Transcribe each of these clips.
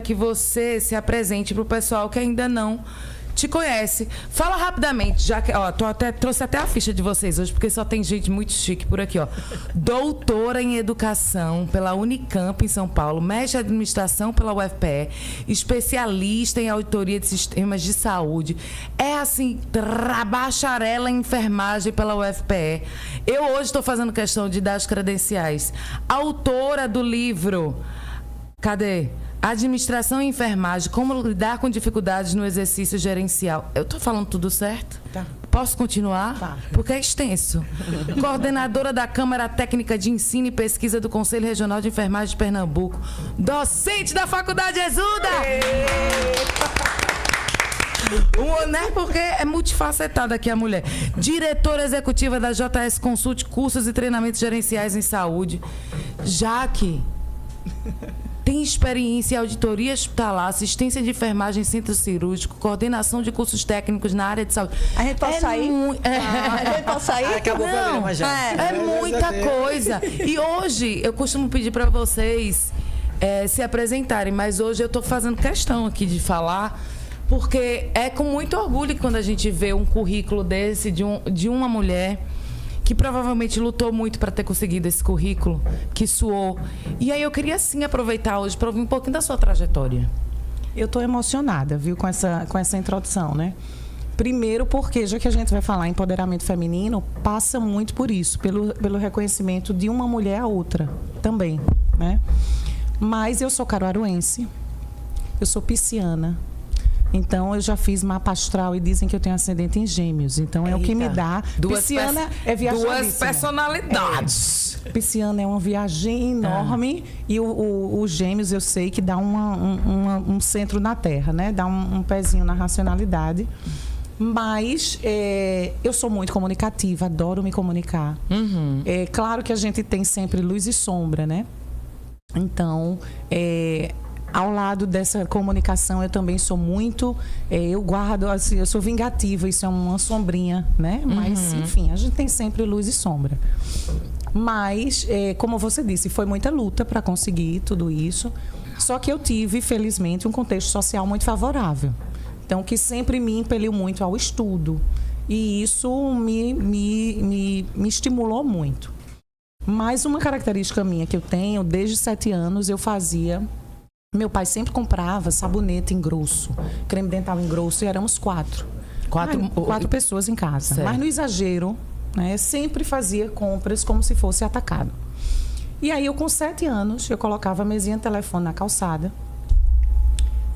que você se apresente para o pessoal que ainda não te conhece. Fala rapidamente, já que, ó, trouxe até a ficha de vocês hoje, porque só tem gente muito chique por aqui, ó. Doutora em Educação pela Unicamp em São Paulo, mestre em Administração pela UFPE, especialista em auditoria de sistemas de saúde. É assim, bacharela em enfermagem pela UFPE. Eu hoje estou fazendo questão de dar as credenciais. Autora do livro... Cadê? Administração e enfermagem, como lidar com dificuldades no exercício gerencial. Eu estou falando tudo certo? Tá. Posso continuar? Tá. Porque é extenso. Coordenadora da Câmara Técnica de Ensino e Pesquisa do Conselho Regional de Enfermagem de Pernambuco. Docente da Faculdade Exuda! Né? Porque é multifacetada aqui a mulher. Diretora executiva da JS Consult, cursos e treinamentos gerenciais em saúde. Jaque... Tem experiência em auditoria hospitalar, assistência de enfermagem em centro cirúrgico, coordenação de cursos técnicos na área de saúde. A gente pode sair? A gente pode sair? Acabou o programa já. É muita coisa. E hoje, eu costumo pedir para vocês se apresentarem, mas hoje eu estou fazendo questão aqui de falar, porque é com muito orgulho que quando a gente vê um currículo desse de uma mulher... que provavelmente lutou muito para ter conseguido esse currículo, que suou. E aí eu queria, sim, aproveitar hoje para ouvir um pouquinho da sua trajetória. Eu estou emocionada, viu, com essa introdução, né? Primeiro porque, já que a gente vai falar em empoderamento feminino, passa muito por isso, pelo reconhecimento de uma mulher a outra também, né? Mas eu sou caruaruense, eu sou pisciana. Então, eu já fiz mapa astral e dizem que eu tenho ascendente em Gêmeos. Então, é o que me dá. Pisciana é viajadíssima. Duas personalidades. Pisciana é uma viagem enorme. E o Gêmeos, eu sei que dá um centro na Terra, né? Dá um pezinho na racionalidade. Mas eu sou muito comunicativa, adoro me comunicar. Uhum. É claro que a gente tem sempre luz e sombra, né? Então, ao lado dessa comunicação, eu também sou muito... eu guardo, assim, eu sou vingativa, isso é uma sombrinha, né? Mas, enfim, a gente tem sempre luz e sombra. Mas, como você disse, foi muita luta para conseguir tudo isso. Só que eu tive, felizmente, um contexto social muito favorável. Então, que sempre me impeliu muito ao estudo. E isso me estimulou muito. Mas uma característica minha que eu tenho, desde 7 anos, eu fazia... Meu pai sempre comprava sabonete em grosso, creme dental em grosso, e éramos 4 pessoas em casa. Certo. Mas no exagero, né, sempre fazia compras como se fosse atacado. E aí eu, com 7 anos, eu colocava a mesinha de telefone na calçada,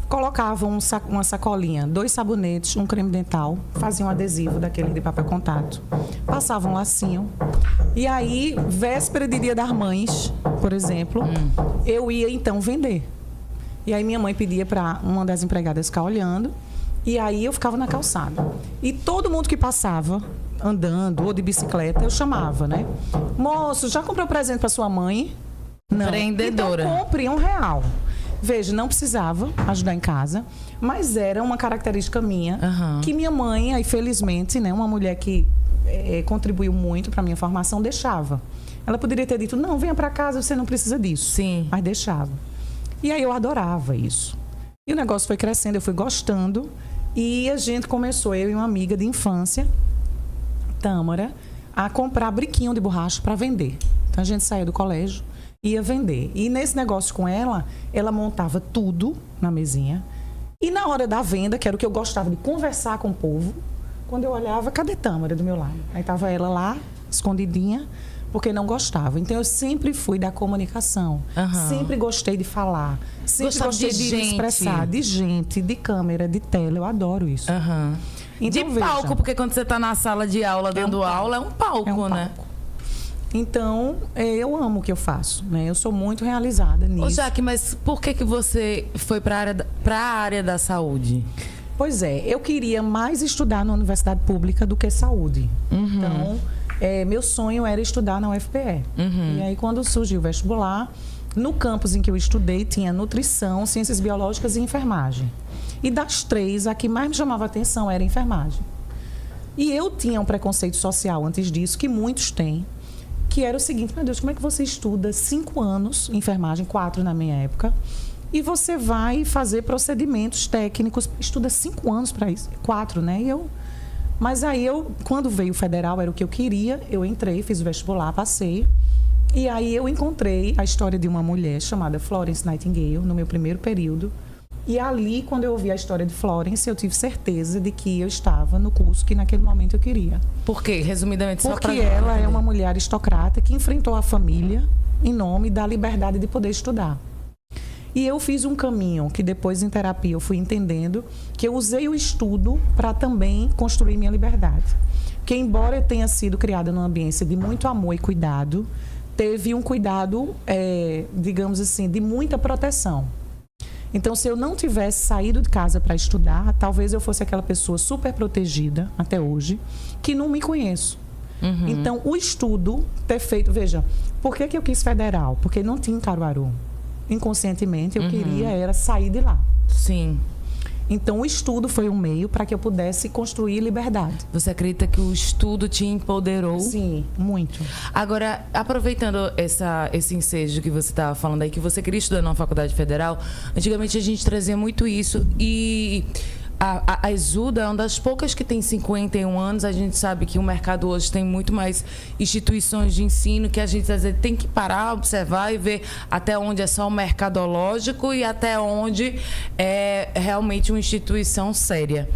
colocava uma sacolinha, 2 sabonetes, um creme dental, fazia um adesivo daquele de papel contato, passava um lacinho. E aí, véspera de Dia das Mães, por exemplo, eu ia então vender. E aí minha mãe pedia para uma das empregadas ficar olhando. E aí eu ficava na calçada. E todo mundo que passava, andando ou de bicicleta, eu chamava, né? Moço, já comprou presente para sua mãe? Não. Empreendedora. Então compre R$1. Veja, não precisava ajudar em casa, mas era uma característica minha, que minha mãe, aí felizmente, né, uma mulher que contribuiu muito para minha formação, deixava. Ela poderia ter dito, não, venha para casa, você não precisa disso. Sim. Mas deixava. E aí eu adorava isso. E o negócio foi crescendo, eu fui gostando. E a gente começou, eu e uma amiga de infância, Tâmara, a comprar brinquinho de borracha para vender. Então a gente saía do colégio, ia vender. E nesse negócio com ela, ela montava tudo na mesinha. E na hora da venda, que era o que eu gostava de conversar com o povo, quando eu olhava, cadê Tâmara do meu lado? Aí estava ela lá, escondidinha, porque não gostava. Então, eu sempre fui da comunicação. Sempre gostei de falar. Sempre gostei de me expressar. De gente, de câmera, de tela. Eu adoro isso. Então, de palco, porque quando você está na sala de aula, dando aula, é um palco, né? Então, eu amo o que eu faço, né? Eu sou muito realizada nisso. Ô, Jaque, mas por que você foi para a área da saúde? Pois é, eu queria mais estudar na universidade pública do que saúde. Então... meu sonho era estudar na UFPE. E aí, quando surgiu o vestibular, no campus em que eu estudei, tinha nutrição, ciências biológicas e enfermagem. E das 3, a que mais me chamava a atenção era a enfermagem. E eu tinha um preconceito social antes disso, que muitos têm, que era o seguinte, meu Deus, como é que você estuda 5 anos enfermagem, 4 na minha época, e você vai fazer procedimentos técnicos. Estuda 5 anos para isso, 4, né? Mas aí quando veio o federal, era o que eu queria, eu entrei, fiz o vestibular, passei. E aí eu encontrei a história de uma mulher chamada Florence Nightingale, no meu primeiro período. E ali, quando eu ouvi a história de Florence, eu tive certeza de que eu estava no curso que naquele momento eu queria. Por quê? Resumidamente, só porque ela é uma mulher aristocrata que enfrentou a família em nome da liberdade de poder estudar. E eu fiz um caminho que depois em terapia eu fui entendendo que eu usei o estudo para também construir minha liberdade. Porque embora eu tenha sido criada num ambiente de muito amor e cuidado, teve um cuidado, digamos assim, de muita proteção. Então, se eu não tivesse saído de casa para estudar, talvez eu fosse aquela pessoa super protegida, até hoje, que não me conheço. Uhum. Então, o estudo ter feito... Veja, por que eu quis federal? Porque não tinha em Caruaru. Inconscientemente, eu queria era sair de lá. Sim. Então, o estudo foi um meio para que eu pudesse construir liberdade. Você acredita que o estudo te empoderou? Sim, muito. Agora, aproveitando esse ensejo que você estava falando aí, que você queria estudar numa faculdade federal, antigamente a gente trazia muito isso e... A Exuda é uma das poucas que tem 51 anos. A gente sabe que o mercado hoje tem muito mais instituições de ensino que a gente, às vezes, tem que parar, observar e ver até onde é só o mercadológico e até onde é realmente uma instituição séria.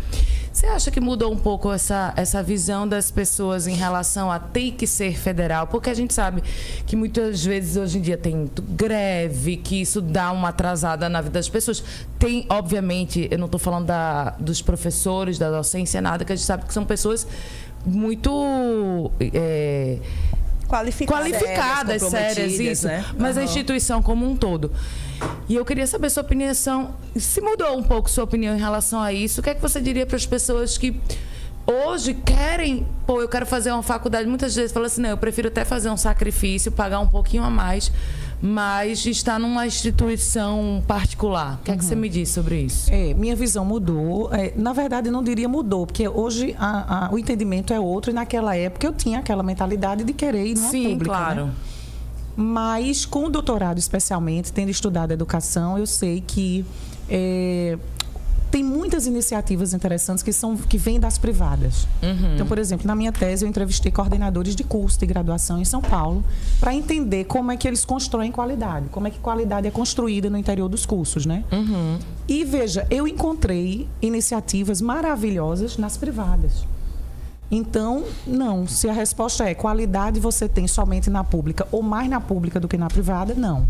Você acha que mudou um pouco essa visão das pessoas em relação a ter que ser federal? Porque a gente sabe que muitas vezes hoje em dia tem greve, que isso dá uma atrasada na vida das pessoas. Tem, obviamente, eu não estou falando dos professores, da docência, nada, que a gente sabe que são pessoas muito... qualificadas, sérias, isso. Né? Mas a instituição como um todo. E eu queria saber sua opinião, se mudou um pouco sua opinião em relação a isso, o que é que você diria para as pessoas que hoje querem, eu quero fazer uma faculdade, muitas vezes falam assim, não, eu prefiro até fazer um sacrifício, pagar um pouquinho a mais, mas estar numa instituição particular. O que é que você me diz sobre isso? Minha visão mudou. Na verdade, eu não diria mudou, porque hoje o entendimento é outro, e naquela época eu tinha aquela mentalidade de querer ir numa pública. Sim, claro. Né? Mas com o doutorado, especialmente, tendo estudado educação, eu sei que tem muitas iniciativas interessantes que vêm das privadas. Uhum. Então, por exemplo, na minha tese eu entrevistei coordenadores de curso de graduação em São Paulo para entender como é que eles constroem qualidade, como é que qualidade é construída no interior dos cursos, né? Uhum. E veja, eu encontrei iniciativas maravilhosas nas privadas. Então, não. Se a resposta é qualidade você tem somente na pública ou mais na pública do que na privada, não.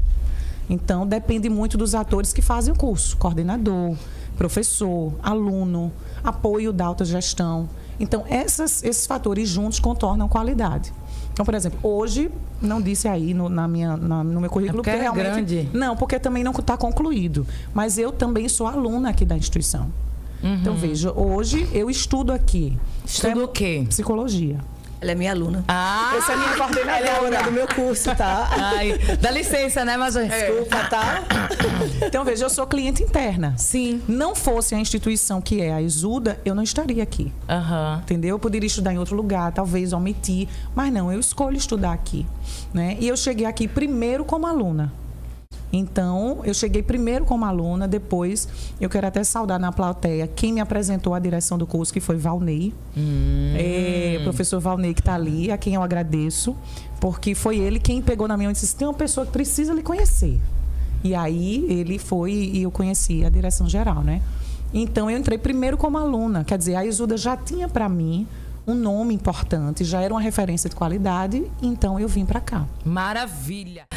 Então, depende muito dos atores que fazem o curso. Coordenador, professor, aluno, apoio da autogestão. Então, esses fatores juntos contornam qualidade. Então, por exemplo, hoje, não disse aí no meu currículo, porque realmente... É grande. Não, porque também não está concluído. Mas eu também sou aluna aqui da instituição. Uhum. Então, veja, hoje eu estudo aqui. Estudo o quê? Psicologia. Ela é minha aluna. Essa é a minha coordenadora. Ela é aluna do meu curso, tá? Ai, dá licença, né, mas desculpa, tá? Então, veja, eu sou cliente interna. Sim. Não fosse a instituição que é a Exuda, eu não estaria aqui. Uhum. Entendeu? Eu poderia estudar em outro lugar, talvez omitir. Mas não, eu escolho estudar aqui. Né? E eu cheguei aqui primeiro como aluna. Então, eu cheguei primeiro como aluna, depois eu quero até saudar na plateia quem me apresentou a direção do curso, que foi Valnei. O professor Valnei que está ali, a quem eu agradeço, porque foi ele quem pegou na minha mão e disse, tem uma pessoa que precisa lhe conhecer. E aí, ele foi e eu conheci a direção geral, né? Então, eu entrei primeiro como aluna, quer dizer, a Exuda já tinha para mim um nome importante, já era uma referência de qualidade, então eu vim para cá. Maravilha!